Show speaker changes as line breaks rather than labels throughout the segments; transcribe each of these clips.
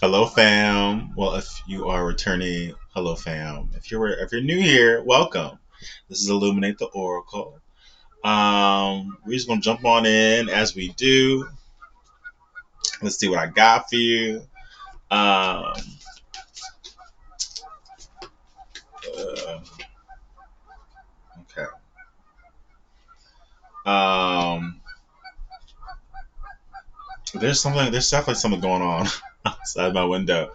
Hello, fam. Well, if you are returning, hello, fam. If you're new here, welcome. This is Illuminate the Oracle. We're just gonna jump on in as we do. Let's see what I got for you. Um, uh, okay. Um, there's something. There's definitely something going on outside my window.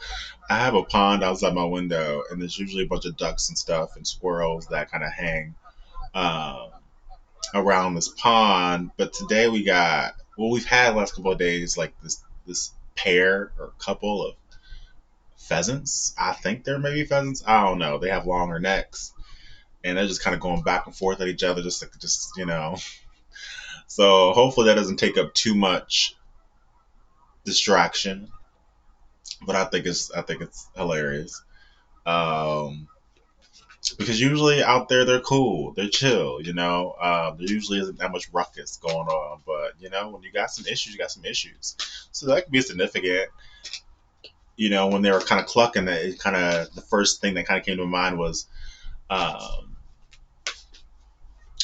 I have a pond outside my window, and there's usually a bunch of ducks and stuff and squirrels that kind of hang. Um, Around this pond. But today we've had the last couple of days like this pair or couple of pheasants. I think they're maybe pheasants. I don't know. They have longer necks and they're just kind of going back and forth at each other, just. So hopefully that doesn't take up too much distraction. But I think it's hilarious. Um, because usually out there they're cool, they're chill, there usually isn't that much ruckus going on, but when you got some issues, you got some issues. So that could be significant. When they were kind of clucking, it kind of the first thing that kind of came to mind was um,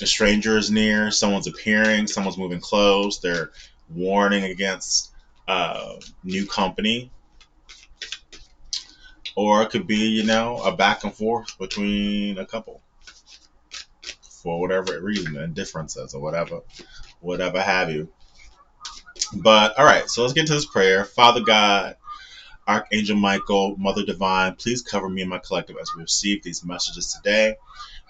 a stranger is near, someone's appearing, someone's moving close, they're warning against new company, or it could be a back and forth between a couple for whatever reason, indifferences or whatever have you. But all right, so let's get to this prayer. Father God, Archangel Michael, Mother Divine, please cover me and my collective as we receive these messages today.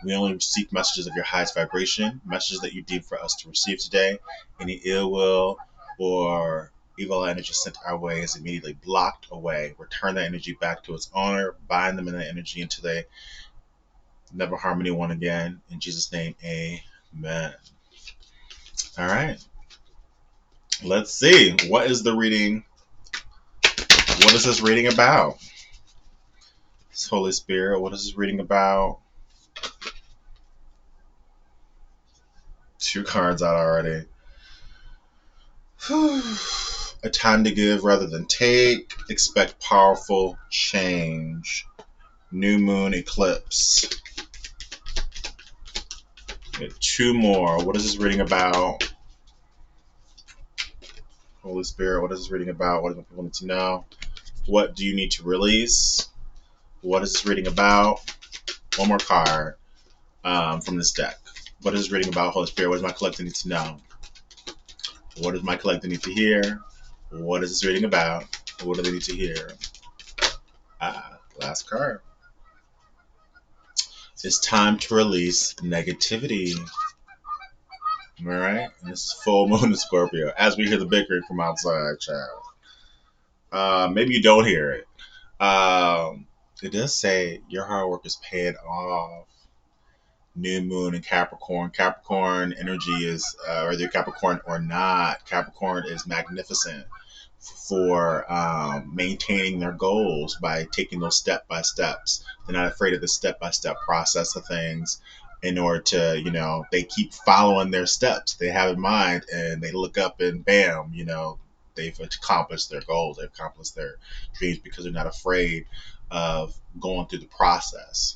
We only receive messages of your highest vibration, messages that you deem for us to receive today. Any ill will or evil energy sent our way is immediately blocked away. Return that energy back to its owner, bind them in that energy until they never harm anyone again. In Jesus' name, amen. All right, let's see. What is the reading? What is this reading about? Holy Spirit, what is this reading about? Two cards out already. A time to give rather than take. Expect powerful change. New moon eclipse. Two more. What is this reading about? Holy Spirit, what is this reading about? What do people need to know? What do you need to release? What is this reading about? One more card from this deck. What is this reading about? Holy Spirit, what does my collective need to know? What does my collective need to hear? What is this reading about? What do they need to hear? Last card. It's time to release negativity. All right? And this is full moon in Scorpio. As we hear the bickering from outside, child. Maybe you don't hear it. It does say your hard work is paying off. New moon in Capricorn. Capricorn energy is, whether you're Capricorn or not, Capricorn is magnificent for maintaining their goals by taking those step by steps. They're not afraid of the step by step process of things in order to, they keep following their steps they have in mind and they look up and bam, they've accomplished their goals, they've accomplished their dreams because they're not afraid of going through the process.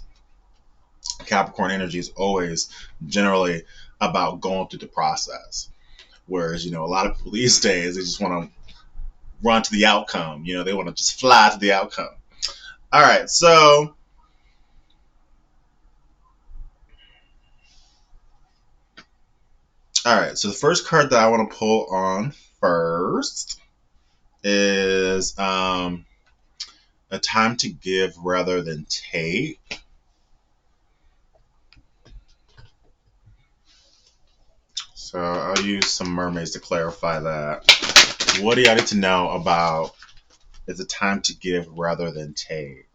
Capricorn energy is always generally about going through the process. Whereas, a lot of people these days, they just want to run to the outcome. They want to just fly to the outcome. All right, so the first card that I want to pull on first is a time to give rather than take. So I'll use some mermaids to clarify that. What do y'all need to know about it's a time to give rather than take?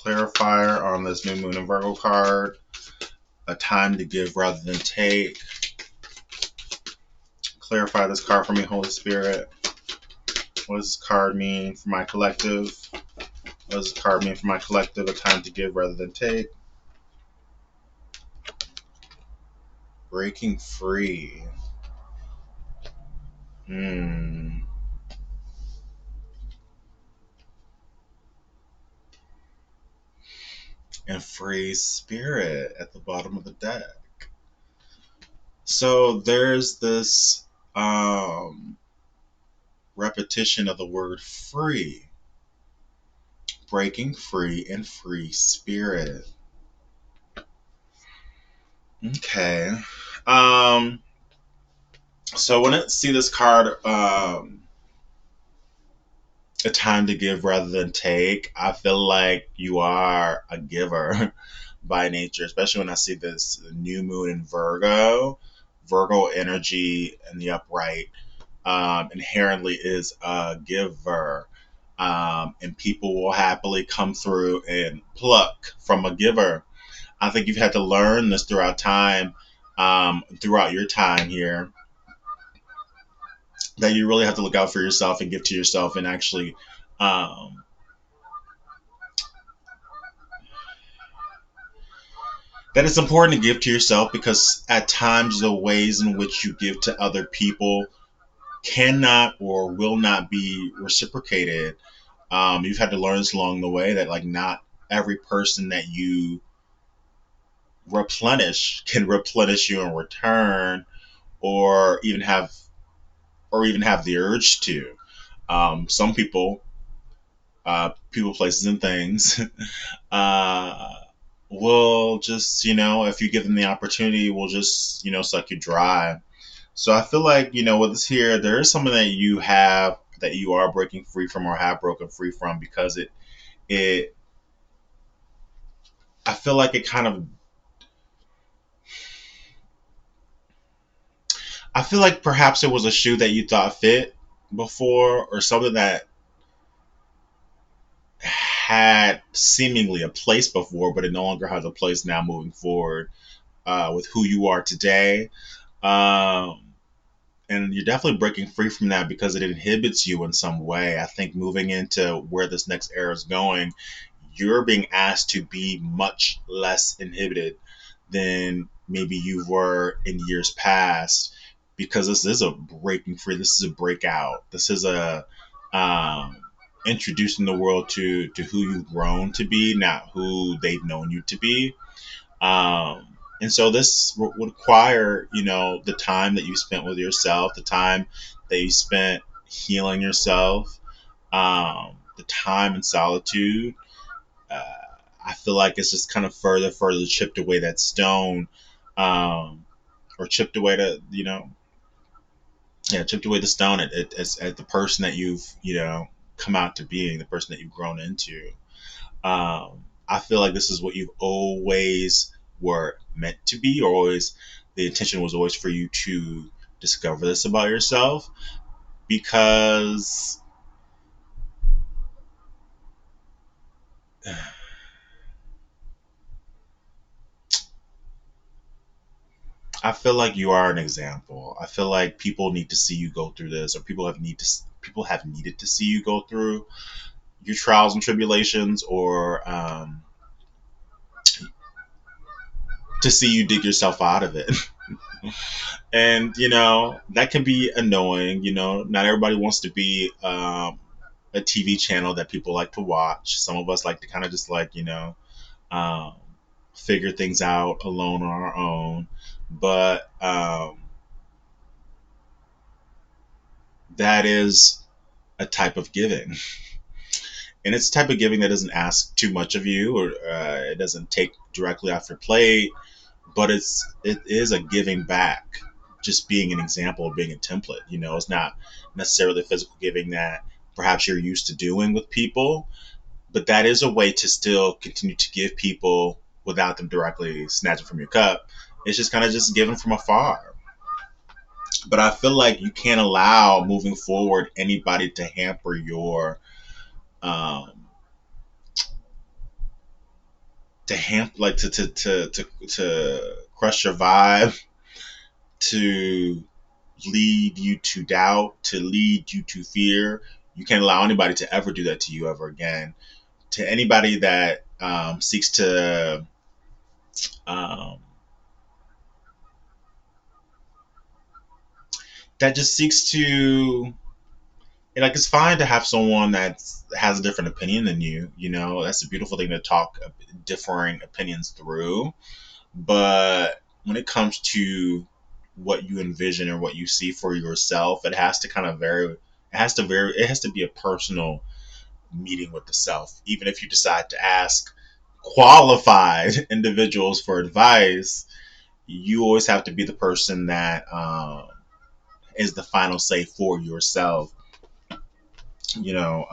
Clarifier on this new moon and Virgo card. A time to give rather than take. Clarify this card for me, Holy Spirit. What does this card mean for my collective? What does this card mean for my collective? A time to give rather than take. Breaking free. Hmm. And free spirit at the bottom of the deck. So there's this repetition of the word free. Breaking free and free spirit. Okay. Um, so when I see this card, a time to give rather than take, I feel like you are a giver by nature, especially when I see this new moon in Virgo. Virgo energy in the upright inherently is a giver. And people will happily come through and pluck from a giver. I think you've had to learn this throughout time, throughout your time here, that you really have to look out for yourself and give to yourself and actually um, that it's important to give to yourself because at times the ways in which you give to other people cannot or will not be reciprocated. You've had to learn this along the way that like not every person that you replenish can replenish you in return or even have the urge to. Some people, people, places, and things uh, will just, if you give them the opportunity, will just, suck you dry. So I feel like, with this here, there is something that you have that you are breaking free from or have broken free from because it, I feel like it kind of, I feel like perhaps it was a shoe that you thought fit before or something that had seemingly a place before, but it no longer has a place now moving forward with who you are today. Um, and you're definitely breaking free from that because it inhibits you in some way. I think moving into where this next era is going, you're being asked to be much less inhibited than maybe you were in years past because this is a breaking free. This is a breakout. This is a um, introducing the world to who you've grown to be, not who they've known you to be. And so this would require, the time that you spent with yourself, the time that you spent healing yourself, the time in solitude. Uh, I feel like it's just kind of further chipped away that stone, or chipped away chipped away the stone at the person that you've, come out to being, the person that you've grown into. I feel like this is what you've always were meant to be, or always the intention was always for you to discover this about yourself because I feel like you are an example. I feel like people need to see you go through this, or people have needed to see you go through your trials and tribulations, or to see you dig yourself out of it. And that can be annoying. Not everybody wants to be a TV channel that people like to watch. Some of us like to kind of just like um, figure things out alone on our own. But that is a type of giving, and it's a type of giving that doesn't ask too much of you, or it doesn't take directly off your plate. But it is a giving back, just being an example of being a template. It's not necessarily physical giving that perhaps you're used to doing with people, but that is a way to still continue to give people without them directly snatching from your cup. It's just kind of just giving from afar. But I feel like you can't allow moving forward anybody to hamper your um like to crush your vibe, to lead you to doubt, to lead you to fear. You can't allow anybody to ever do that to you ever again. To anybody that seeks to um, that just seeks to, like, it's fine to have someone that has a different opinion than you. You know, that's a beautiful thing to talk differing opinions through. But when it comes to what you envision or what you see for yourself, it has to kind of vary. It has to be a personal meeting with the self. Even if you decide to ask qualified individuals for advice, you always have to be the person that is the final say for yourself. You know,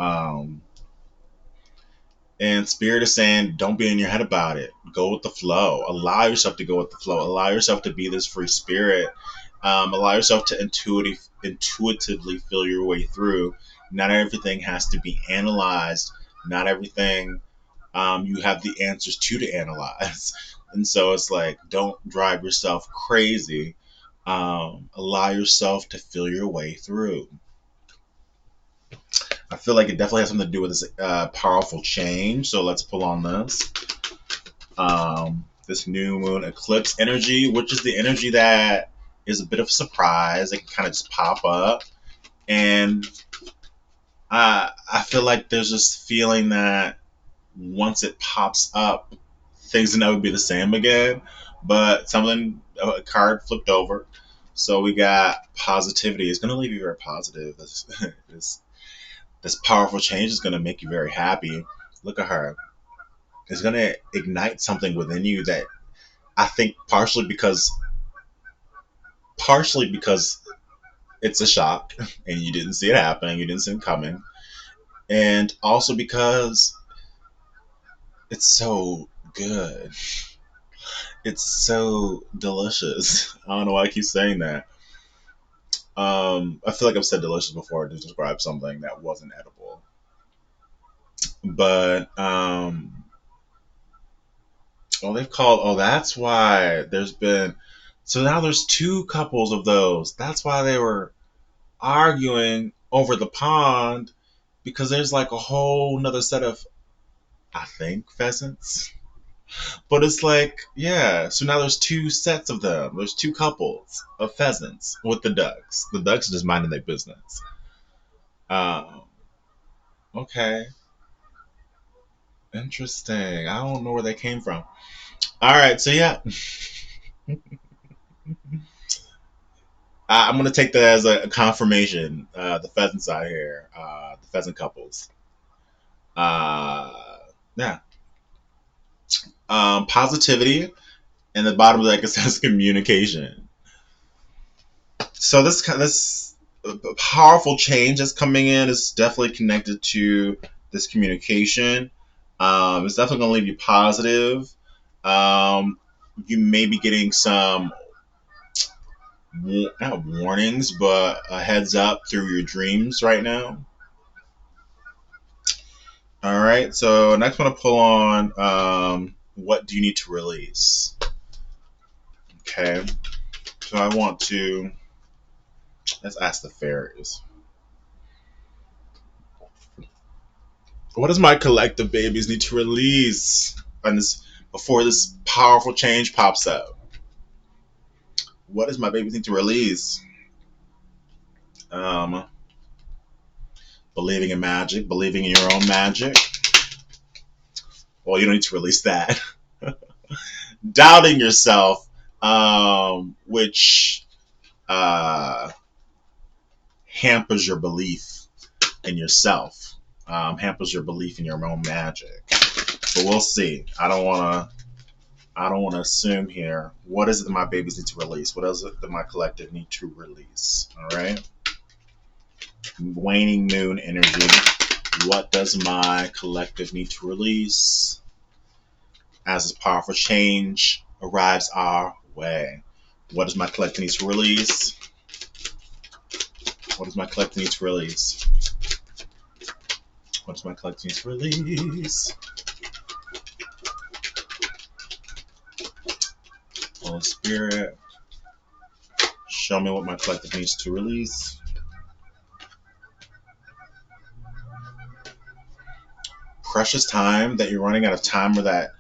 and Spirit is saying, don't be in your head about it. Go with the flow. Allow yourself to go with the flow. Allow yourself to be this free spirit. Allow yourself to intuitively feel your way through. Not everything has to be analyzed. Not everything you have the answers to analyze. And so it's like, don't drive yourself crazy. Allow yourself to feel your way through. I feel like it definitely has something to do with this powerful change. So let's pull on this new moon eclipse energy, which is the energy that is a bit of a surprise. It can kind of just pop up, and I feel like there's this feeling that once it pops up, things will never be the same again. But something, a card flipped over. So we got positivity. It's going to leave you very positive. This, this powerful change is going to make you very happy. Look at her. It's going to ignite something within you that I think partially because it's a shock and you didn't see it happening, you didn't see it coming, and also because it's so good. It's so delicious. I don't know why I keep saying that. I feel like I've said delicious before to describe something that wasn't edible. But well, they've called. Oh, that's why there's been. So now there's two couples of those. That's why they were arguing over the pond, because there's like a whole another set of, I think, pheasants. But it's like, yeah. So now there's two sets of them. There's two couples of pheasants with the ducks. The ducks are just minding their business. Um, okay, interesting. I don't know where they came from. All right, so yeah, I'm gonna take that as a confirmation. The pheasants out here, the pheasant couples. Uh, yeah, positivity, and the bottom of the deck it says communication. So this powerful change that's coming in is definitely connected to this communication. It's definitely going to leave you positive. Um, you may be getting some not warnings, but a heads up through your dreams right now. All right. So next, I want to pull on what do you need to release? Okay. So I want to let's ask the fairies. What does my collective babies need to release on this before this powerful change pops up? What does my babies need to release? Um, believing in magic, believing in your own magic. Well, you don't need to release that. Doubting yourself, which uh, hampers your belief in yourself, hampers your belief in your own magic. But we'll see. I don't want to assume here. What is it that my babies need to release? What is it that my collective need to release? All right. Waning moon energy. What does my collective need to release as this powerful change arrives our way? What does my collective need to release? What does my collective need to release? What does my collective need to release? Holy Spirit, show me what my collective needs to release. Precious time that you're running out of time, or that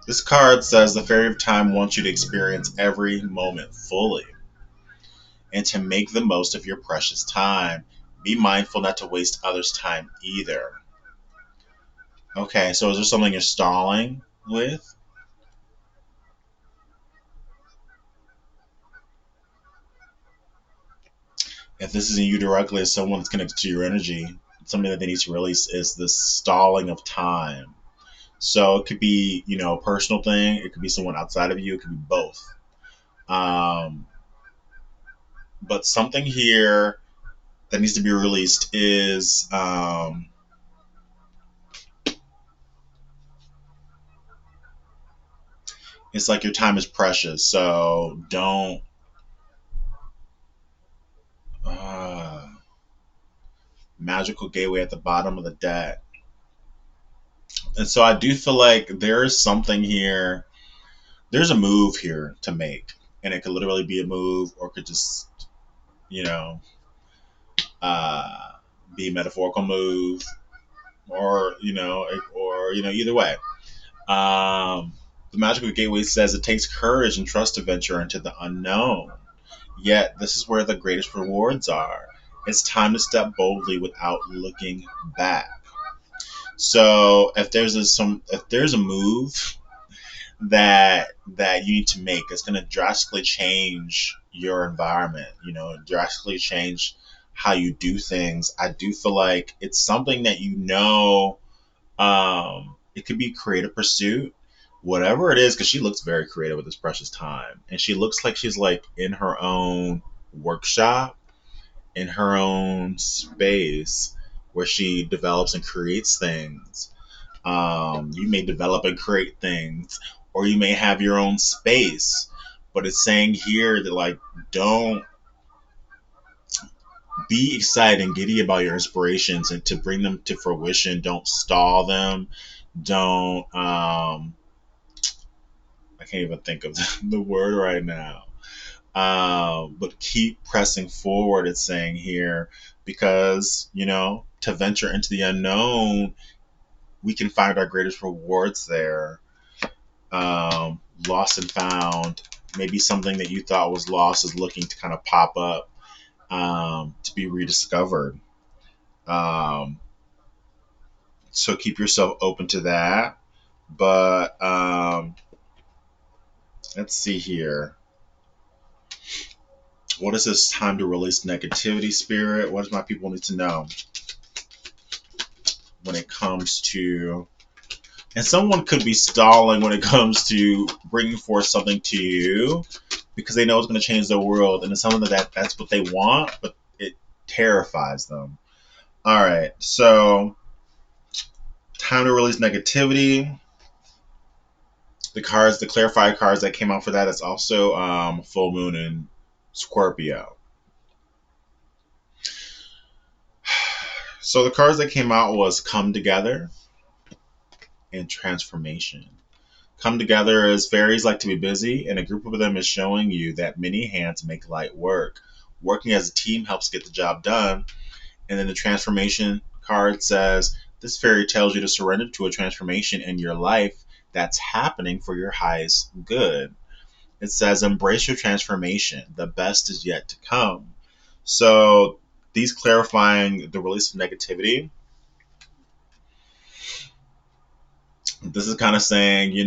This card says the Fairy of Time wants you to experience every moment fully and to make the most of your precious time. Be mindful not to waste others' time either. Okay, so is there something you're stalling with? If this isn't you directly, as someone that's connected to your energy, something that they need to release is this stalling of time. So it could be, a personal thing. It could be someone outside of you. It could be both. Um, but something here that needs to be released is it's like your time is precious. So don't. Uh, Magical gateway at the bottom of the deck. And so I do feel like there is something here. There's a move here to make, and it could literally be a move, or it could just, you know, uh, be a metaphorical move, or either way. The magical gateway says it takes courage and trust to venture into the unknown. Yet this is where the greatest rewards are. It's time to step boldly without looking back. So if there's a move that you need to make, it's going to drastically change your environment. Drastically change how you do things. I do feel like it's something that it could be creative pursuit, whatever it is, because she looks very creative with this precious time, and she looks like she's like in her own workshop, in her own space where she develops and creates things. You may develop and create things, or you may have your own space. But it's saying here that, like, don't be excited and giddy about your inspirations and to bring them to fruition. Don't stall them. Don't I can't even think of the word right now. But keep pressing forward. It's saying here, because to venture into the unknown, we can find our greatest rewards there. Lost and found. Maybe something that you thought was lost is looking to kind of pop up, to be rediscovered. Um, so keep yourself open to that. But let's see here. What is this time to release negativity, spirit? What does my people need to know when it comes to. And someone could be stalling when it comes to bringing forth something to you because they know it's going to change their world, and it's something that's what they want, but it terrifies them. All right, so time to release negativity. The clarified cards that came out for that is also full moon in Scorpio. So the cards that came out was come together and transformation. Come together as fairies like to be busy, and a group of them is showing you that many hands make light work. Working as a team helps get the job done. And then the transformation card says this fairy tells you to surrender to a transformation in your life that's happening for your highest good. It says embrace your transformation. The best is yet to come. So these clarifying the release of negativity. This is kind of saying,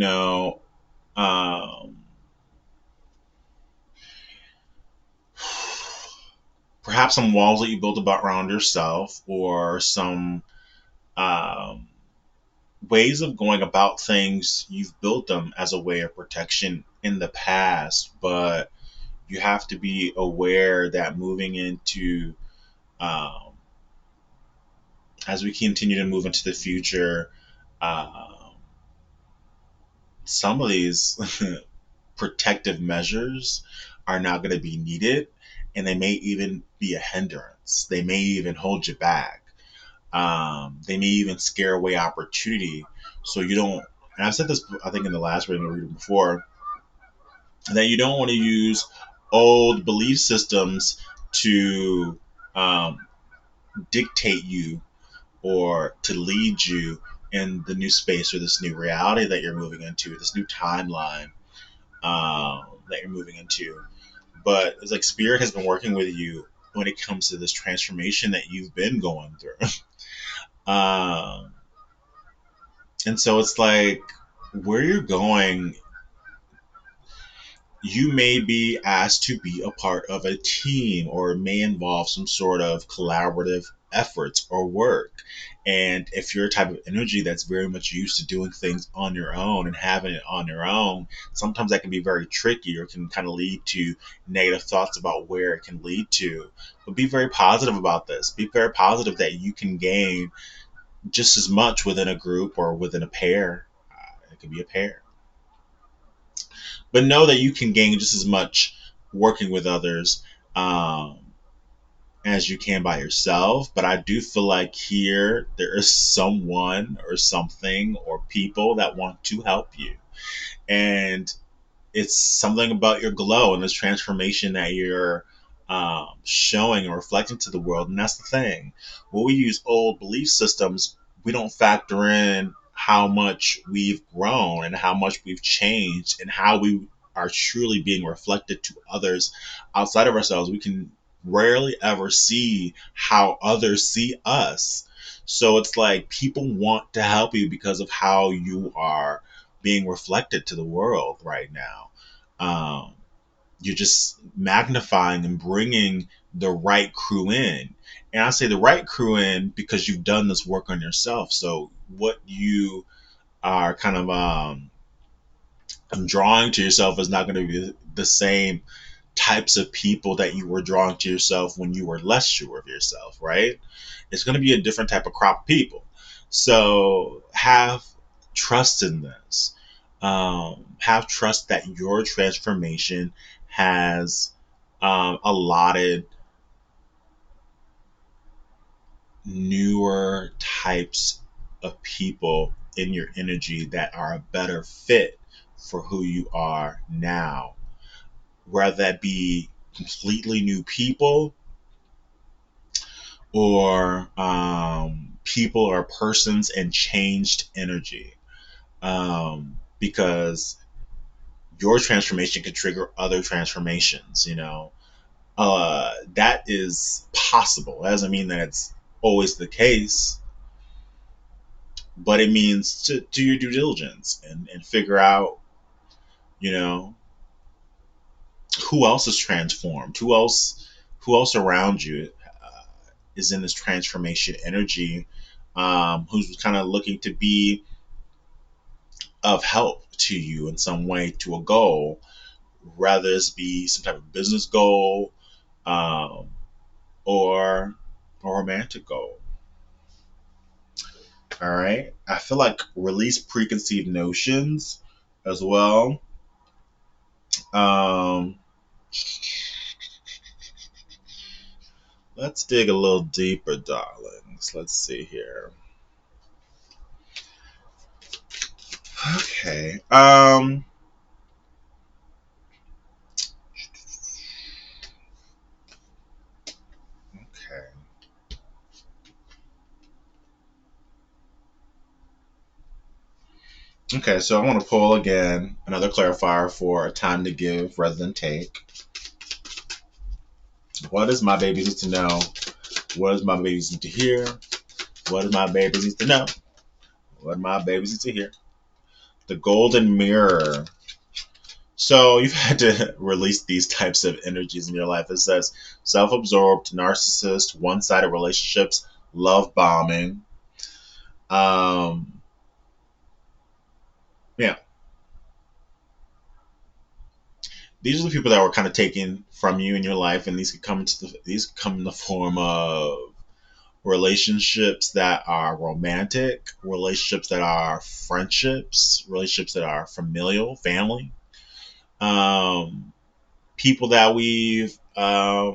um, perhaps some walls that you built about around yourself, or some um, ways of going about things. You've built them as a way of protection in the past, but you have to be aware that moving into um, as we continue to move into the future, um, some of these protective measures are not going to be needed, and they may even be a hindrance. They may even hold you back. They may even scare away opportunity. So you don't, and I've said this, I think, in the last reading before, that you don't want to use old belief systems to dictate you or to lead you in the new space or this new reality that you're moving into, this new timeline that you're moving into. But it's like spirit has been working with you when it comes to this transformation that you've been going through. um, and so it's like where you're going, you may be asked to be a part of a team, or it may involve some sort of collaborative efforts or work. And if you're a type of energy that's very much used to doing things on your own and having it on your own, sometimes that can be very tricky or can kind of lead to negative thoughts about where it can lead to. But be very positive about this. Be very positive that you can gain just as much within a group or within a pair. It could be a pair, but know that you can gain just as much working with others um, as you can by yourself. But I do feel like here there is someone or something or people that want to help you. And it's something about your glow and this transformation that you're showing and reflecting to the world. And that's the thing. When we use old belief systems, we don't factor in how much we've grown and how much we've changed and how we are truly being reflected to others outside of ourselves. We can rarely ever see how others see us. So it's like people want to help you because of how you are being reflected to the world right now. Um, you're just magnifying and bringing the right crew in. And I say the right crew in because you've done this work on yourself. So what you are kind of drawing to yourself is not going to be the same types of people that you were drawing to yourself when you were less sure of yourself, right? It's going to be a different type of crop of people. So have trust in this. Have trust that your transformation has allotted newer types of people in your energy that are a better fit for who you are now, whether that be completely new people or people or persons and changed energy. Because your transformation can trigger other transformations, that is possible. That doesn't mean that it's always the case, but it means to do your due diligence and figure out, you know, who else is transformed, who else around you is in this transformation energy, who's kind of looking to be of help to you in some way to a goal, rather it be some type of business goal, um, or a romantic goal. All right. I feel like release preconceived notions as well. Um, let's dig a little deeper, darlings. Let's see here. Okay. Okay. Okay. So I want to pull again another clarifier for a time to give rather than take. What does my babies need to know? What does my babies need to hear? What do my babies need to know? What do my babies need to hear? The golden mirror. So you've had to release these types of energies in your life. It says self-absorbed, narcissist, one-sided relationships, love bombing. Um, yeah, these are the people that were kind of taken from you in your life, and these could come in the form of relationships that are romantic, relationships that are friendships, relationships that are familial, family. Um, people that we've I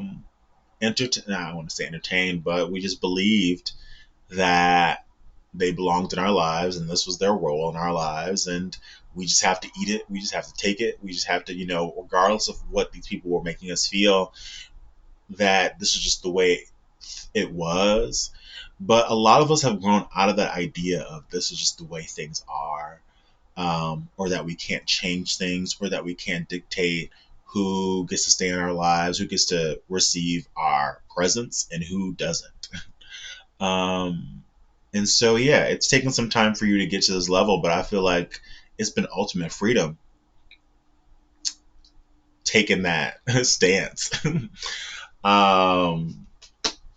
want to say entertained, but we just believed that they belonged in our lives and this was their role in our lives, and we just have to eat it. We just have to take it. We just have to, regardless of what these people were making us feel, that this is just the way it was. But a lot of us have grown out of that idea of this is just the way things are, or that we can't change things, or that we can't dictate who gets to stay in our lives, who gets to receive our presence, and who doesn't. Um, and so, yeah, it's taken some time for you to get to this level, but I feel like it's been ultimate freedom taking that stance. um,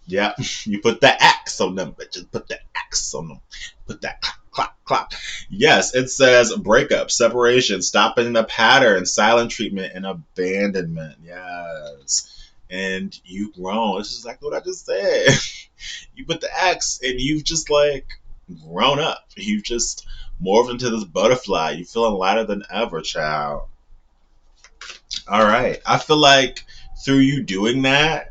yeah, you put the X on them, bitches. Put the X on them. Put that clock, clock, clock. Yes, it says breakup, separation, stopping the pattern, silent treatment, and abandonment. Yes. And you've grown. This is exactly what I just said. You put the X and you've just like grown up. You've just morphed into this butterfly. You're feeling lighter than ever, child. All right. I feel like through you doing that,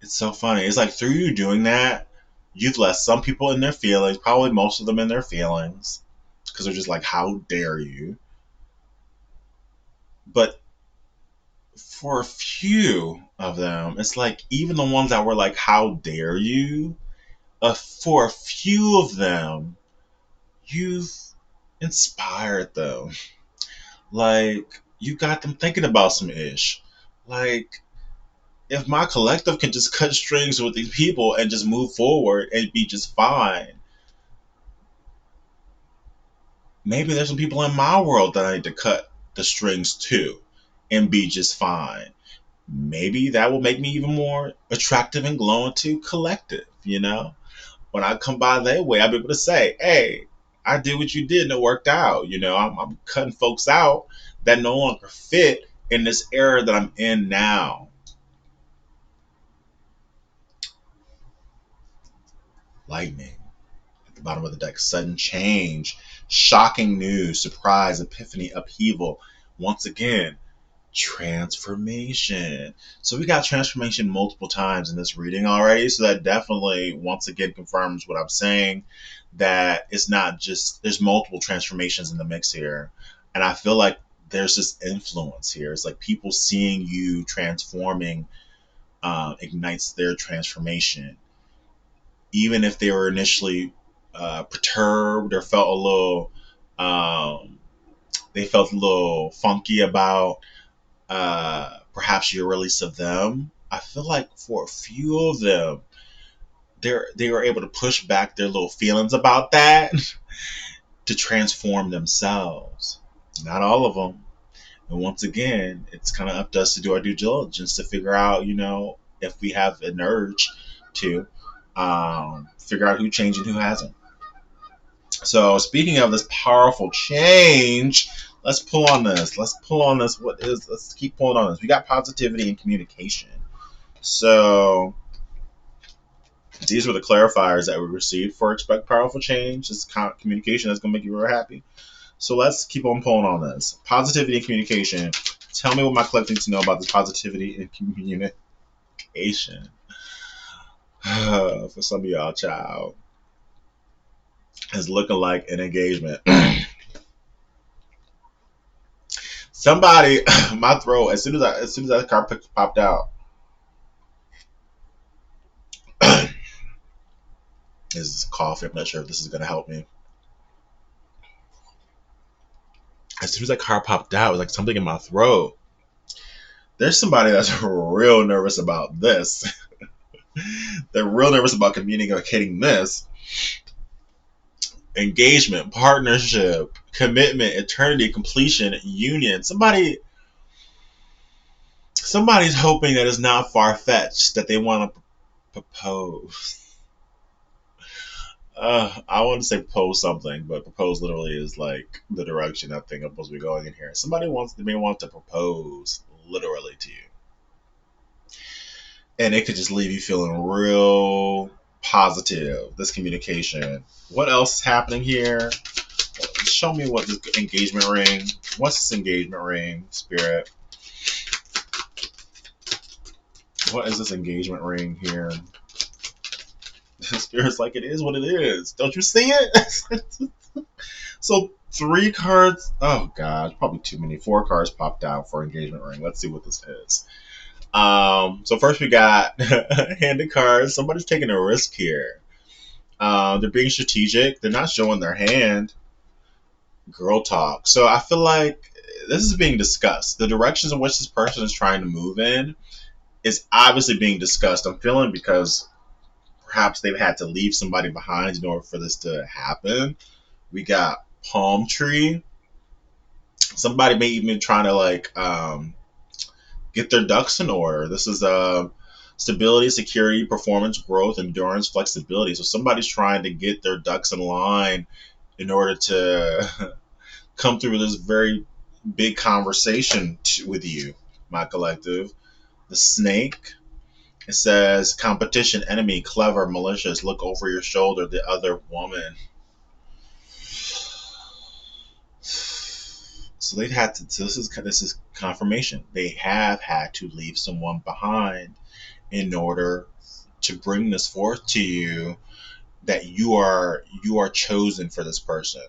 it's so funny. It's like through you doing that, you've left some people in their feelings, probably most of them in their feelings, because they're just like, how dare you? But for a few of them, it's like even the ones that were like, how dare you? For a few of them, you've inspired them. Like, you got them thinking about some ish. Like, if my collective can just cut strings with these people and just move forward and be just fine, maybe there's some people in my world that I need to cut the strings to and be just fine. Maybe that will make me even more attractive and glowing to collective, you know? When I come by their way, I'll be able to say, hey, I did what you did and it worked out. You know, I'm cutting folks out that no longer fit in this era that I'm in now. Lightning at the bottom of the deck, sudden change, shocking news, surprise, epiphany, upheaval. Once again, transformation. So we got transformation multiple times in this reading already. So that definitely once again confirms what I'm saying, that it's not just there's multiple transformations in the mix here. And I feel like there's this influence here. It's like people seeing you transforming ignites their transformation. Even if they were initially perturbed or felt a little um, they felt a little funky about perhaps your release of them. I feel like for a few of them, they were able to push back their little feelings about that to transform themselves. Not all of them. And once again, it's kind of up to us to do our due diligence to figure out, you know, if we have an urge to figure out who changed and who hasn't. So speaking of this powerful change, let's pull on this. Let's pull on this. Let's keep pulling on this. We got positivity and communication. So these were the clarifiers that we received for expect powerful change. This communication that's gonna make you real happy. So let's keep on pulling on this. Positivity and communication. Tell me what my collective needs to know about this positivity and communication. For some of y'all, child, is looking like an engagement. Somebody, my throat. As soon as that car popped out, is coffee. I'm not sure if this is gonna help me. As soon as that car popped out, it was like something in my throat. There's somebody that's real nervous about this. They're real nervous about communicating this. Engagement, partnership, commitment, eternity, completion, union. Somebody's hoping that it's not far fetched that they want to propose. I want to say propose something, but propose literally is like the direction I think I'm supposed to be going in here. They may want to propose literally to you, and it could just leave you feeling real positive. This communication. What else is happening here? Show me what this engagement ring. What's this engagement ring, Spirit? What is this engagement ring here? Spirit's like, it is what it is. Don't you see it? So 3 cards. Oh god, probably too many. 4 cards popped out for engagement ring. Let's see what this is. So first we got handed cards. Somebody's taking a risk here. They're being strategic. They're not showing their hand. Girl talk. So I feel like this is being discussed. The directions in which this person is trying to move in is obviously being discussed. I'm feeling because perhaps they've had to leave somebody behind in order for this to happen. We got palm tree. Somebody may even be trying to get their ducks in order. This is stability, security, performance, growth, endurance, flexibility. So somebody's trying to get their ducks in line in order to come through this very big conversation with you, my collective. The snake. It says competition, enemy, clever, malicious. Look over your shoulder. The other woman. So they've had to. So this is confirmation. They have had to leave someone behind in order to bring this forth to you that you are chosen for this person.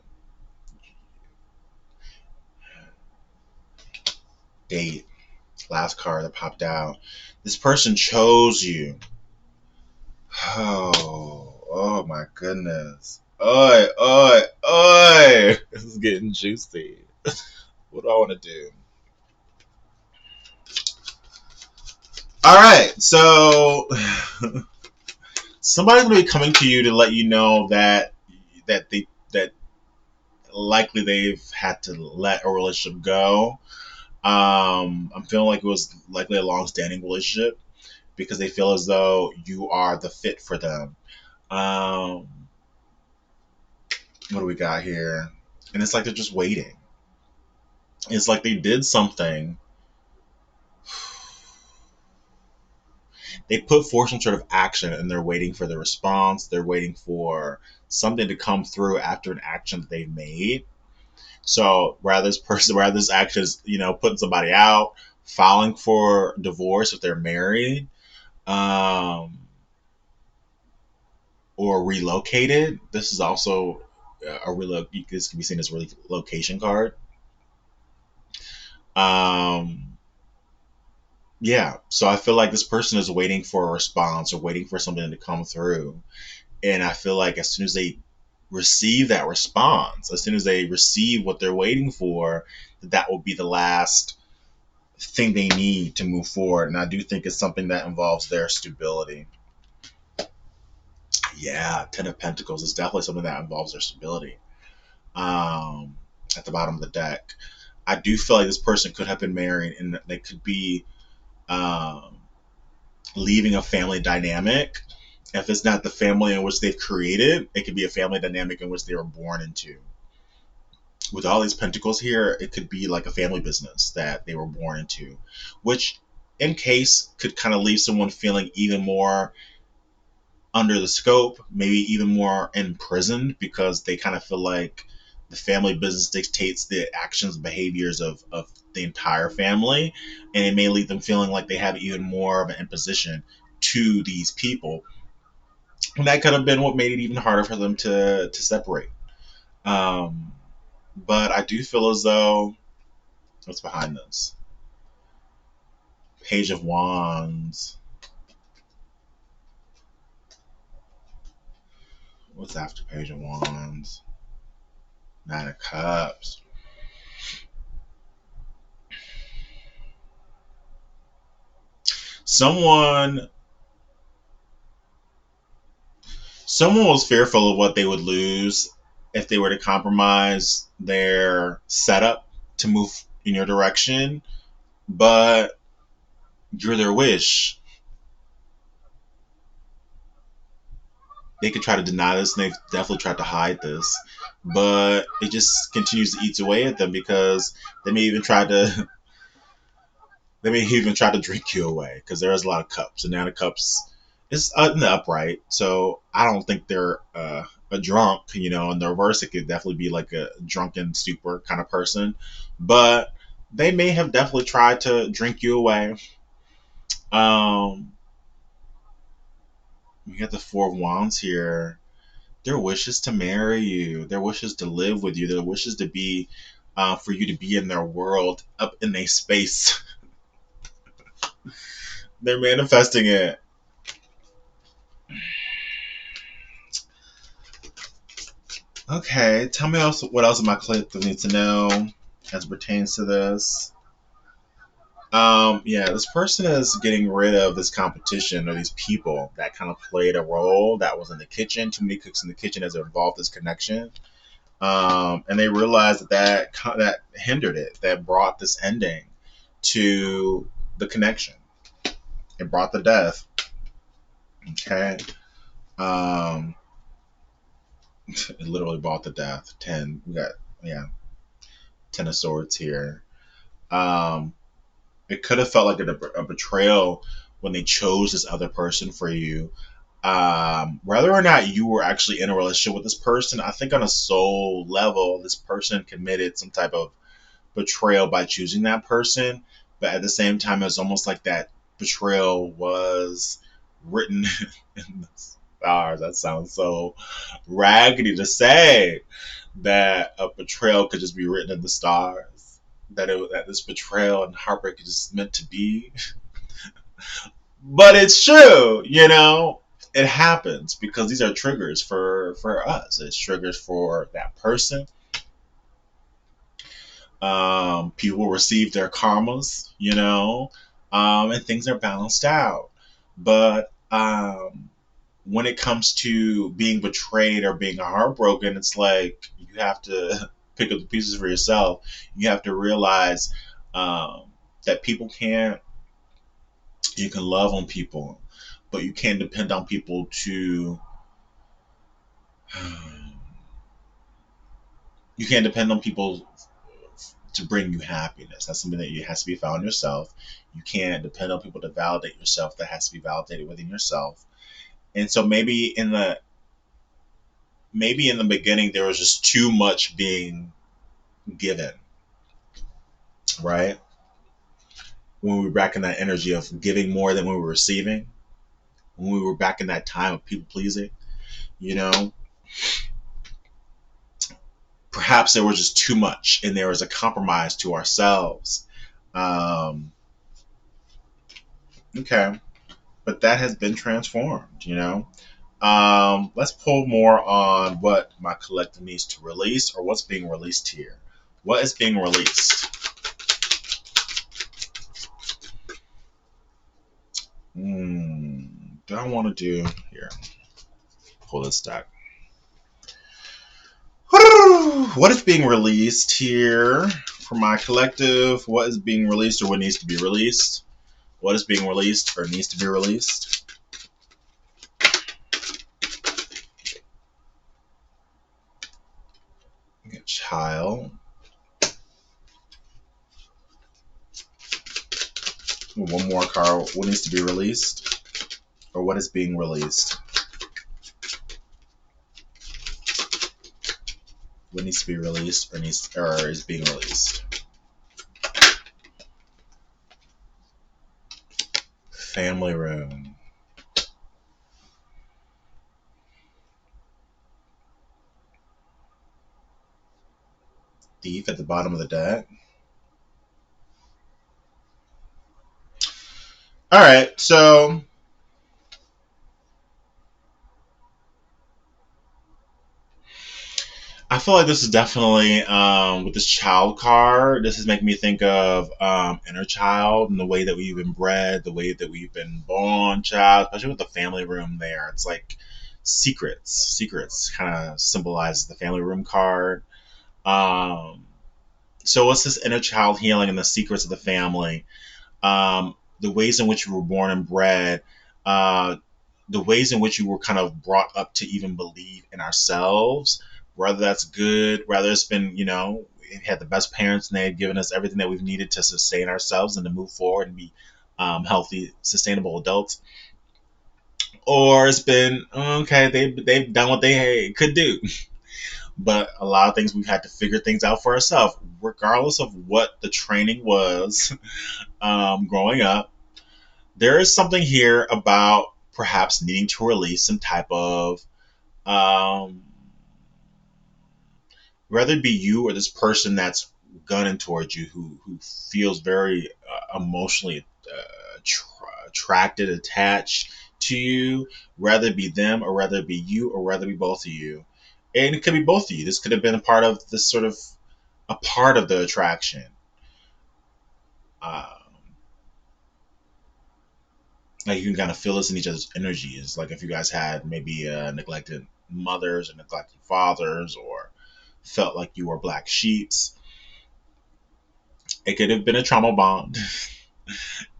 Date. Last card that popped out. This person chose you. Oh my goodness. Oi, oi, oi! This is getting juicy. What do I want to do? All right, so somebody's gonna be coming to you to let you know that likely they've had to let a relationship go. I'm feeling like it was likely a long-standing relationship because they feel as though you are the fit for them. Um, what do we got here? And it's like they're just waiting. It's like they did something. They put forth some sort of action and they're waiting for the response. They're waiting for something to come through after an action that they've made. So rather this action is, putting somebody out, filing for divorce if they're married, um, or relocated. This is also this can be seen as a relocation card. Um, yeah, so I feel like this person is waiting for a response or waiting for something to come through, and I feel like as soon as they receive that response, as soon as they receive what they're waiting for, that will be the last thing they need to move forward. And I do think it's something that involves their stability. Yeah, Ten of Pentacles is definitely something that involves their stability. Um, at the bottom of the deck, I do feel like this person could have been married, and they could be um, leaving a family dynamic. If it's not the family in which they've created, it could be a family dynamic in which they were born into. With all these pentacles here, it could be like a family business that they were born into, which in case could kind of leave someone feeling even more under the scope, maybe even more imprisoned because they kind of feel like the family business dictates the actions and behaviors of the entire family, and it may leave them feeling like they have even more of an imposition to these people. And that could have been what made it even harder for them to separate. Um, but I do feel as though what's behind this? Page of Wands. What's after Page of Wands? Nine of Cups. Someone someone was fearful of what they would lose if they were to compromise their setup to move in your direction, but you're their wish. They could try to deny this, and they've definitely tried to hide this, but it just continues to eat away at them because they may even try to they may even try to drink you away because there is a lot of cups, and now the cups is in the upright, so I don't think they're a drunk. In the reverse, it could definitely be like a drunken stupor kind of person, but they may have definitely tried to drink you away. Um, we got the Four of Wands here. Their wishes to marry you, their wishes to live with you, their wishes to be for you to be in their world, up in their space. They're manifesting it. Okay, tell me else. What else my collective needs to know as it pertains to this? Yeah, this person is getting rid of this competition or these people that kind of played a role that was in the kitchen. Too many cooks in the kitchen as it involved this connection, and they realized that hindered it. That brought this ending to the connection. It brought the death. Okay, um, it literally brought the death. 10. We got, yeah, 10 of Swords here. Um, it could have felt like a betrayal when they chose this other person for you. Whether or not you were actually in a relationship with this person, I think on a soul level, this person committed some type of betrayal by choosing that person. But at the same time, it's almost like that betrayal was written in the stars. That sounds so raggedy to say, that a betrayal could just be written in the stars. That this betrayal and heartbreak is just meant to be. But it's true, you know. It happens because these are triggers for us. It's triggers for that person. People receive their karmas, you know, and things are balanced out. But when it comes to being betrayed or being heartbroken, it's like you have to pick up the pieces for yourself. You have to realize um, that people can't. You can love on people, but you can't depend on people to. You can't depend on people to bring you happiness. That's something that you has to be found yourself. You can't depend on people to validate yourself. That has to be validated within yourself. And so maybe in the beginning there was just too much being given, right? When we were back in that energy of giving more than we were receiving, when we were back in that time of people pleasing, you know, perhaps there was just too much and there was a compromise to ourselves. Um, okay, but that has been transformed, you know. Let's pull more on what my collective needs to release or what's being released here. What is being released? Do I want to do here? Pull this deck. What is being released here for my collective? What is being released or what needs to be released? What is being released or needs to be released? Child. One more card. What needs to be released? Or what is being released? What needs to be released or is being released? Family room. Thief at the bottom of the deck. All right, so I feel like this is definitely with this child card. This is making me think of inner child and the way that we've been bred, the way that we've been born, child, especially with the family room there. It's like secrets. Secrets kind of symbolizes the family room card. Um, so what's this inner child healing and the secrets of the family? The ways in which you were born and bred, uh, the ways in which you were kind of brought up to even believe in ourselves, whether that's good, whether it's been, you know, we had the best parents and they had given us everything that we've needed to sustain ourselves and to move forward and be healthy, sustainable adults. Or it's been, okay, they've done what they could do. But a lot of things we've had to figure things out for ourselves, regardless of what the training was growing up. There is something here about perhaps needing to release some type of um, whether it be you or this person that's gunning towards you who feels very emotionally attracted, attached to you, whether it be them or whether it be you or whether it be both of you. And it could be both of you. This could have been a part of this sort of a part of the attraction. Um, like you can kind of feel this in each other's energies. Like if you guys had maybe neglected mothers or neglected fathers, or felt like you were black sheeps, it could have been a trauma bond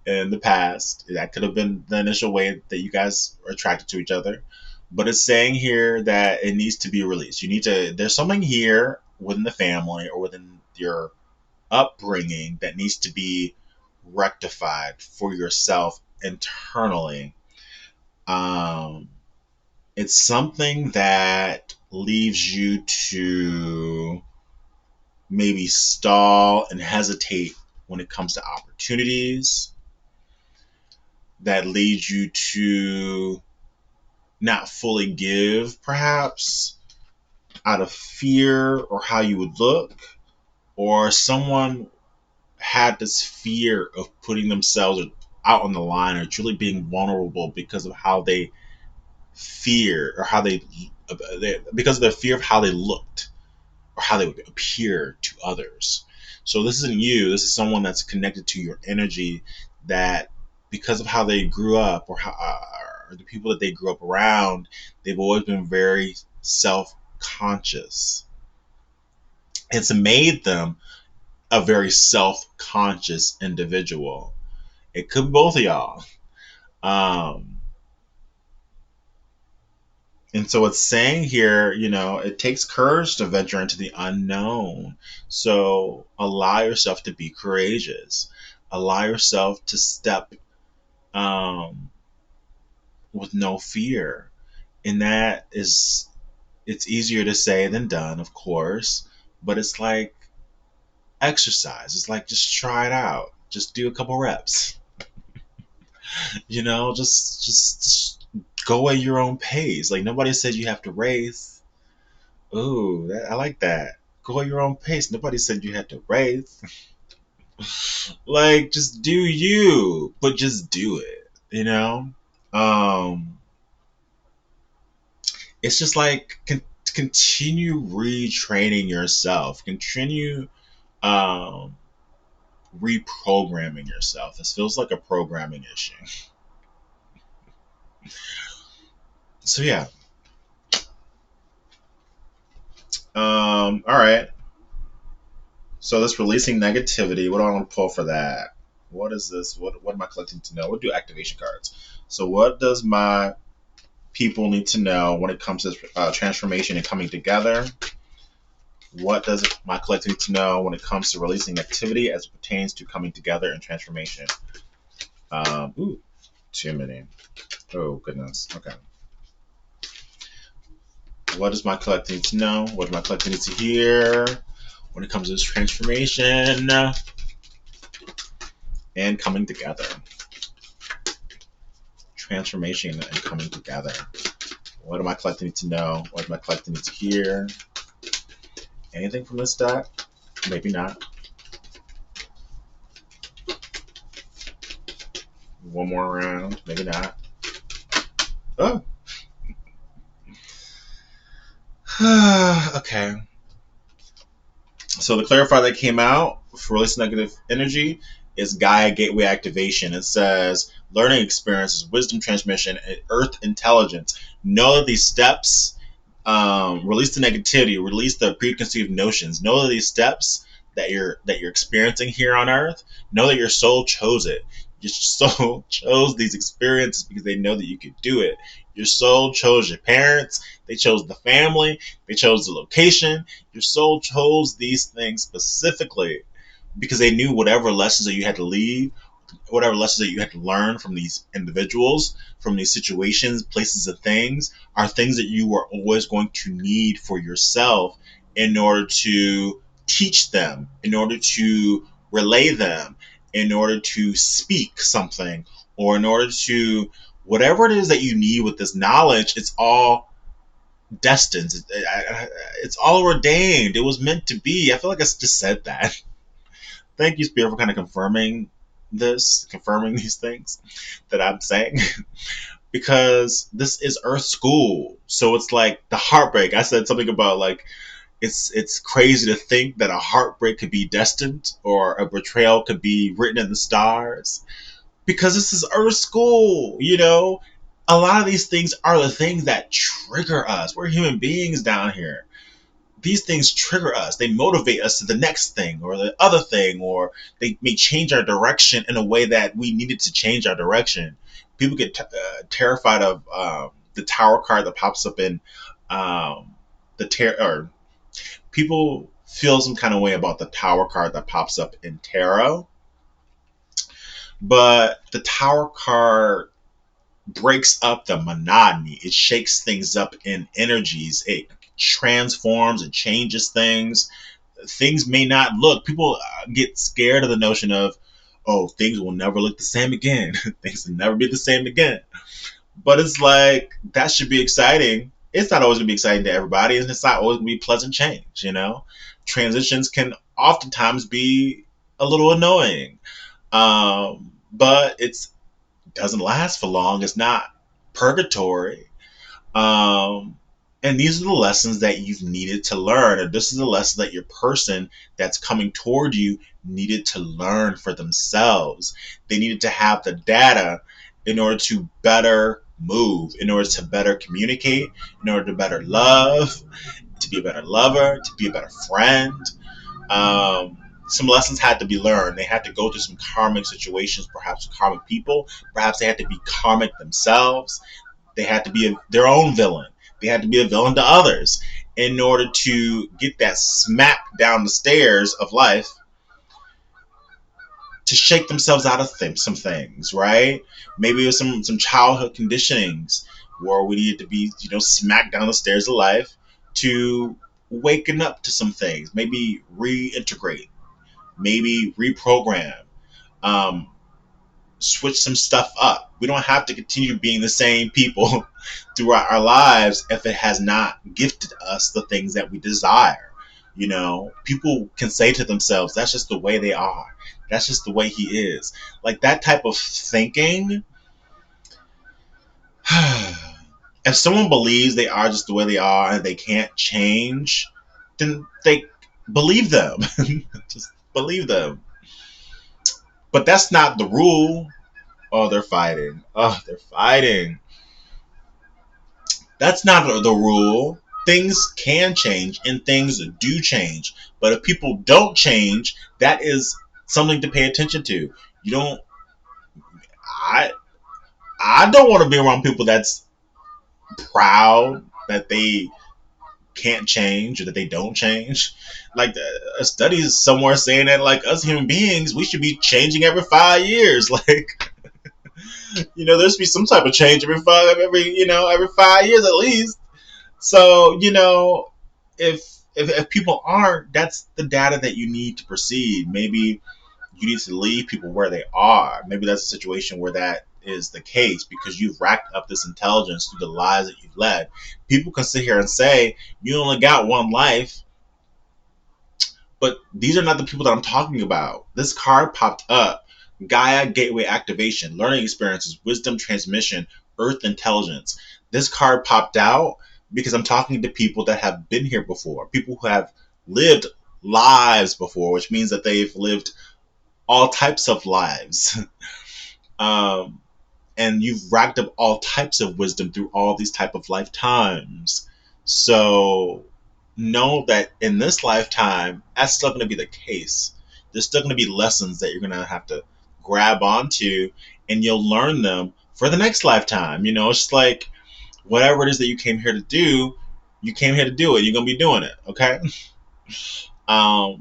in the past. That could have been the initial way that you guys are attracted to each other. But it's saying here that it needs to be released. You need to. There's something here within the family or within your upbringing that needs to be rectified for yourself internally. Um, it's something that leaves you to maybe stall and hesitate when it comes to opportunities, that leads you to not fully give, perhaps out of fear or how you would look, or someone had this fear of putting themselves out on the line or truly being vulnerable because of how they fear or how because of their fear of how they looked or how they would appear to others. So this isn't you. This is someone that's connected to your energy, that because of how they grew up, or the people that they grew up around, they've always been very self-conscious. It's made them a very self-conscious individual. It could be both of y'all. Um, And so it's saying here, it takes courage to venture into the unknown. So allow yourself to be courageous. Allow yourself to step um, with no fear. And it's easier to say than done, of course, but it's like exercise. It's like just try it out. Just do a couple reps. Just go at your own pace. Like nobody said you have to race. Ooh, I like that. Go at your own pace. Nobody said you had to race. Like, just do you, but just do it. Um, it's just like continue retraining yourself. Continue um, reprogramming yourself. This feels like a programming issue. So yeah. All right. So this releasing negativity. What do I want to pull for that? What is this? What am I collecting to know? What do activation cards? So what does my people need to know when it comes to transformation and coming together? What does my collective need to know when it comes to releasing activity as it pertains to coming together and transformation? Ooh, too many. Oh goodness. Okay. What does my collective need to know? What does my collective need to hear when it comes to this transformation and coming together? Transformation and coming together. What am I collecting to know? What am I collecting to hear? Anything from this deck? Maybe not. One more round. Maybe not. Oh. Okay. So the clarifier that came out for release negative energy is Gaia Gateway Activation. It says learning experiences, wisdom transmission, and earth intelligence. Know that these steps release the negativity, release the preconceived notions. Know that these steps that you're experiencing here on earth, know that your soul chose it. Your soul chose these experiences because they know that you could do it. Your soul chose your parents, they chose the family, they chose the location. Your soul chose these things specifically because they knew whatever lessons that you had to leave, whatever lessons that you had to learn from these individuals, from these situations, places, and things, are things that you are always going to need for yourself in order to teach them, in order to relay them, in order to speak something, or in order to whatever it is that you need with this knowledge. It's all destined. It's all ordained. It was meant to be. I feel like I just said that. Thank you, Spirit, for kind of confirming this, confirming these things that I'm saying, because this is Earth school. So it's like the heartbreak. I said something about like it's crazy to think that a heartbreak could be destined or a betrayal could be written in the stars, because this is Earth school. A lot of these things are the things that trigger us. We're human beings down here. These things trigger us. They motivate us to the next thing or the other thing, or they may change our direction in a way that we needed to change our direction. People get terrified of the tower card that pops up in the or people feel some kind of way about the tower card that pops up in tarot, but the tower card breaks up the monotony. It shakes things up in energies. It transforms, it changes things. Things may not look, people get scared of the notion of, oh, things will never look the same again. Things will never be the same again. But it's like, that should be exciting. It's not always going to be exciting to everybody, and it's not always going to be pleasant change. Transitions can oftentimes be a little annoying. But it doesn't last for long. It's not purgatory. Um, and these are the lessons that you've needed to learn. And this is the lesson that your person that's coming toward you needed to learn for themselves. They needed to have the data in order to better move, in order to better communicate, in order to better love, to be a better lover, to be a better friend. Some lessons had to be learned. They had to go through some karmic situations, perhaps with karmic people. Perhaps they had to be karmic themselves. They had to be their own villain. They had to be a villain to others in order to get that smack down the stairs of life, to shake themselves out of some things, right? Maybe it was some childhood conditionings where we needed to be, smacked down the stairs of life to waken up to some things. Maybe reintegrate, maybe reprogram, um, switch some stuff up. We don't have to continue being the same people throughout our lives if it has not gifted us the things that we desire. People can say to themselves, that's just the way they are. That's just the way he is. Like that type of thinking. If someone believes they are just the way they are and they can't change, then they believe them. Just believe them. But that's not the rule. Oh, they're fighting. Oh, they're fighting. That's not the rule. Things can change and things do change. But if people don't change, that is something to pay attention to. You don't I I don't want to be around people that's proud that they can't change or that they don't change. Like a study is somewhere saying that like us human beings, we should be changing every 5 years. Like there should be some type of change every 5 years at least. So if people aren't, that's the data that you need to proceed. Maybe you need to leave people where they are. Maybe that's a situation where that is the case because you've racked up this intelligence through the lives that you've led. People can sit here and say you only got one life, but these are not the people that I'm talking about. This card popped up: Gaia Gateway Activation, Learning Experiences, Wisdom Transmission, Earth Intelligence. This card popped out because I'm talking to people that have been here before, people who have lived lives before, which means that they've lived all types of lives. um, and you've racked up all types of wisdom through all these type of lifetimes. So know that in this lifetime, that's still going to be the case. There's still going to be lessons that you're going to have to grab onto, and you'll learn them for the next lifetime. It's just like whatever it is that you came here to do, you came here to do it. You're going to be doing it, okay?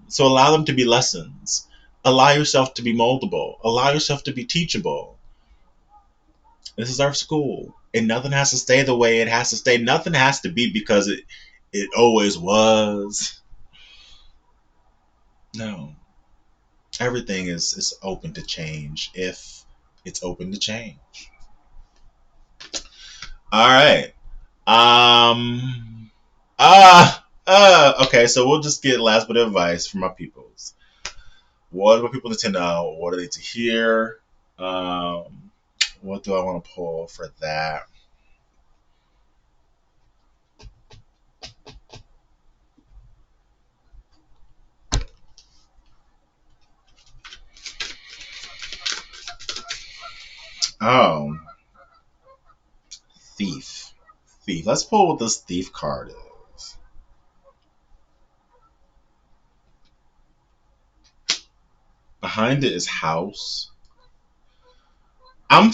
So allow them to be lessons. Allow yourself to be moldable. Allow yourself to be teachable. This is our school, and nothing has to stay the way it has to stay. Nothing has to be because it always was. No, everything is open to change if it's open to change. All right. Okay. So we'll just get last bit of advice from my peoples. What do people need to know? What do they need to hear? Um, what do I want to pull for that? Oh, thief. Thief. Let's pull what this thief card is. Behind it is house. I'm.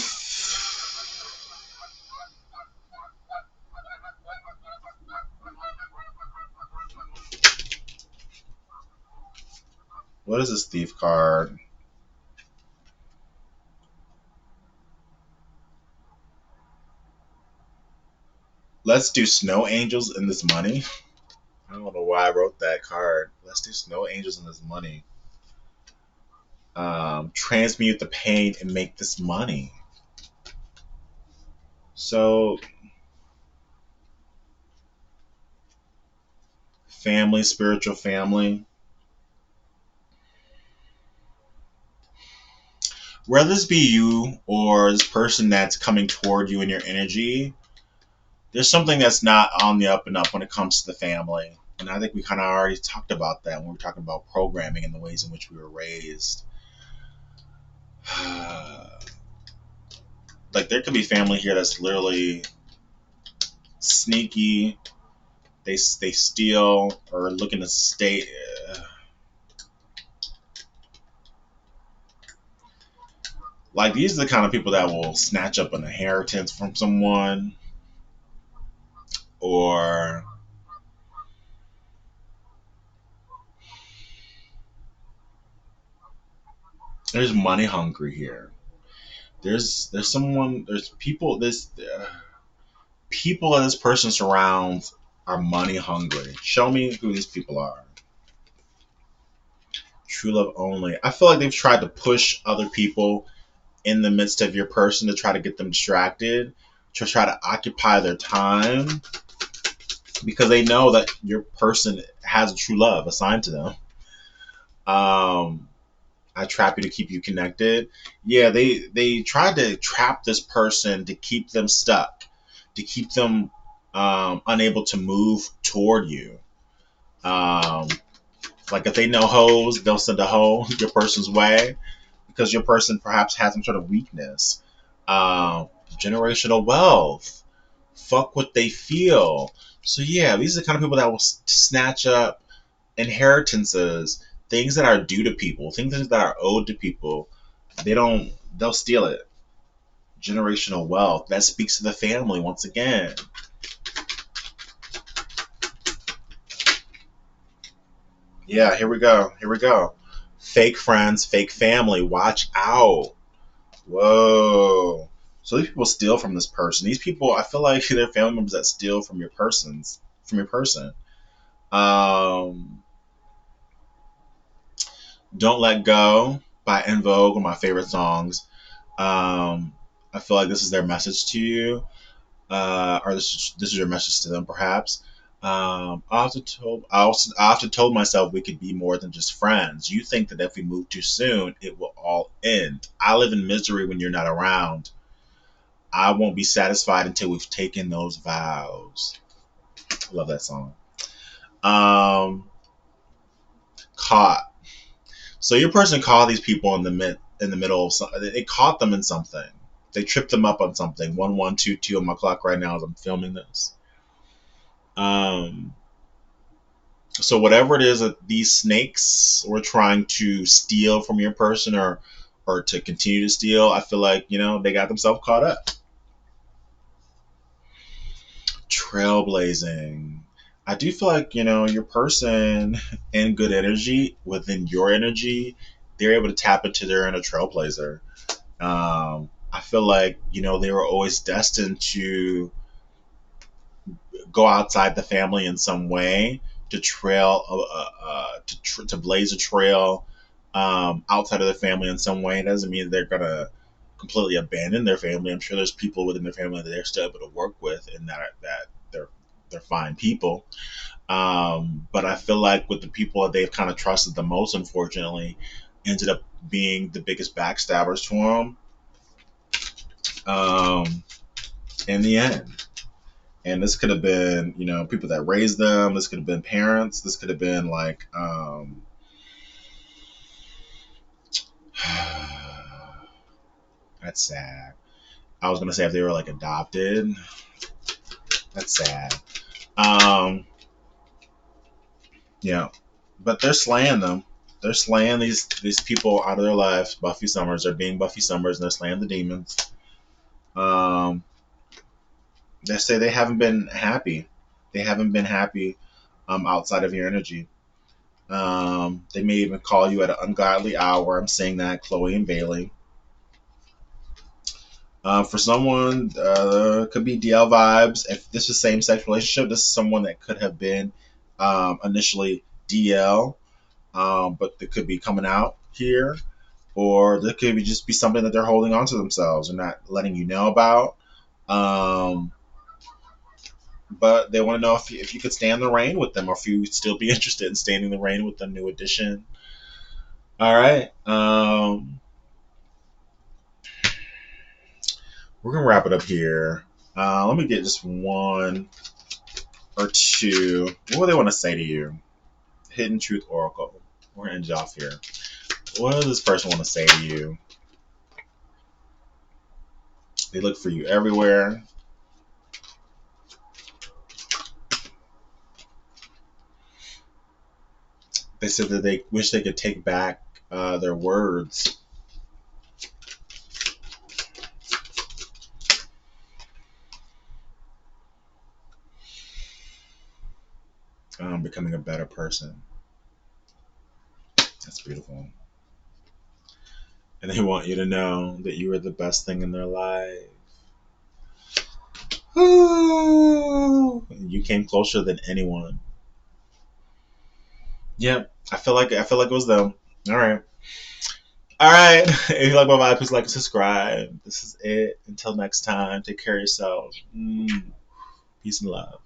What is this thief card? Let's do snow angels in this money. I don't know why I wrote that card. Let's do snow angels in this money. Transmute the pain and make this money. So, family, spiritual family. Whether this be you or this person that's coming toward you in your energy, there's something that's not on the up and up when it comes to the family. And I think we kind of already talked about that when we were talking about programming and the ways in which we were raised. Like, there could be family here that's literally sneaky. They steal or looking to stay. Like, these are the kind of people that will snatch up an inheritance from someone, or there's money hungry here. There's people this people that this person surrounds are money hungry. Show me who these people are. True love only. I feel like they've tried to push other people in the midst of your person to try to get them distracted, to try to occupy their time, because they know that your person has a true love assigned to them. Um, I trap you to keep you connected. Yeah, they tried to trap this person to keep them stuck, to keep them unable to move toward you. Um, like, if they know hoes, they'll send a hoe your person's way because your person perhaps has some sort of weakness. Um, Generational wealth. Fuck what they feel. So yeah, these are the kind of people that will snatch up inheritances, things that are due to people, things that are owed to people. They'll steal it. Generational wealth. That speaks to the family once again. Yeah, here we go. Here we go. Fake friends, fake family. Watch out. Whoa. So these people steal from this person. These people, I feel like they're family members that steal from your person. Um, Don't Let Go by En Vogue, one of my favorite songs. I feel like this is their message to you, or this is your message to them, perhaps. I often told myself we could be more than just friends. You think that if we move too soon, it will all end. I live in misery when you're not around. I won't be satisfied until we've taken those vows. I love that song. Um, Caught. So your person caught these people in the middle of something. It caught them in something. They tripped them up on something. 1122 on my clock right now as I'm filming this. Um, so whatever it is that these snakes were trying to steal from your person, or to continue to steal, I feel like they got themselves caught up. Trailblazing. I do feel like your person in good energy within your energy, they're able to tap into their inner trailblazer. I feel like they were always destined to go outside the family in some way to to blaze a trail outside of the family in some way. It doesn't mean they're gonna completely abandon their family. I'm sure there's people within their family that they're still able to work with, and that they're fine people. But I feel like with the people that they've kind of trusted the most, unfortunately, ended up being the biggest backstabbers to him um, in the end. And this could have been, people that raised them. This could have been parents. This could have been like, that's sad. I was gonna say if they were like adopted. That's sad. Um, yeah, but they're slaying them. They're slaying these people out of their lives. Buffy Summers. They're being Buffy Summers, and they're slaying the demons. Um, they say they haven't been happy. They haven't been happy outside of your energy. They may even call you at an ungodly hour. I'm saying that, Chloe and Bailey. For someone, could be DL vibes. If this is same sex relationship, this is someone that could have been initially DL, but they could be coming out here, or there could be just be something that they're holding on to themselves and not letting you know about. Um, but they want to know if you could stand the rain with them, or if you would still be interested in standing the rain with the new edition. All right. We're gonna wrap it up here. Let me get just one or two. What do they want to say to you? Hidden Truth Oracle. We're gonna end it off here. What does this person want to say to you? They look for you everywhere. They said that they wish they could take back their words. Becoming a better person. That's beautiful. And they want you to know that you are the best thing in their life. You came closer than anyone. Yep, I feel like it was them. All right. All right. If you like my vibe, please like and subscribe. This is it. Until next time, take care of yourself. Peace and love.